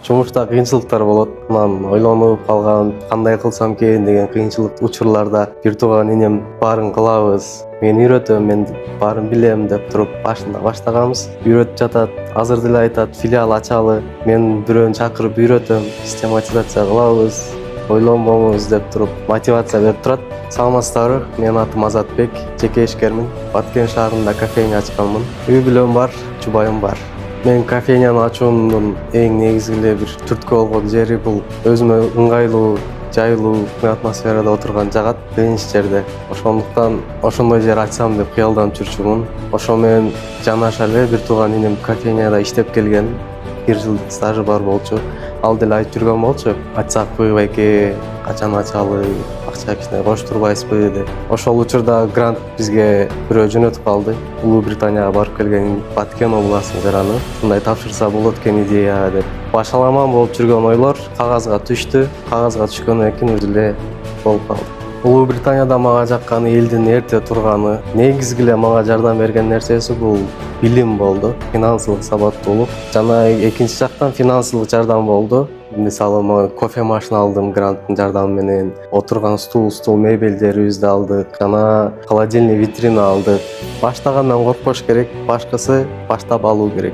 жумушта кыйынчылыктар болот. Анан ойлонуп калган, кандай кылсам экен деген кыйынчылык учурларда бир тууган энем баарын кылабыз, мен үйрөтөм, мен баарын билем деп туруп башында баштаганбыз. Үйрөтүп жатат, азыр деле айтат филиал ачалы, мен бирөөнү чакырып үйрөтөм, систематизация кылабыз, ойлонбоңуз деп туруп мотивация берип турат. Саламатсыздарбы, менин атым Азатбек, жеке ишкермин. Баткен шаарында кофейня ачканмын. Үй бүлөм бар, жубайым бар. Мен кофейняны ачуумдун эң негизги эле бир түрткү болгон жери бул өзүмө ыңгайлуу, жайлуу атмосферада отурган жагат тынч жерде. Ошондуктан ошондой жер ачсам деп кыялданып жүрчүмүн. Ошо менен жанаша эле бир тууган энем кофейняда иштеп келген, 1 жылдык стажы бар болчу. Ал деле айтып жүргөн болчу, ачсакпы байке, качан ачалы, акча кичине коштурбайсызбы деп. Ошол учурда грант бизге бирөө жөнөтүп калды. Улуу Британияга барып келген, Баткен областын жараны. Мындай тапшырса болот экен идея деп. Башаламан болуп жүргөн ойлор кагазга түштү. Кагазга түшкөндөн кийин өзү эле болуп калды. Улуу Британияда мага жакканы элдин эрте турганы, негизги эле мага жардам берген нерсеси бул билим болду, финансылык сабаттуулук. Жана экинчи жактан финансылык жардам болду. Мисалы, мен кофе машина алдым гранттын жардамы менен, отурган стул мебелдерибизди алдык, жана холодильный витрина алдык. Баштагандан коркпош керек, башкысы баштап алуу керек.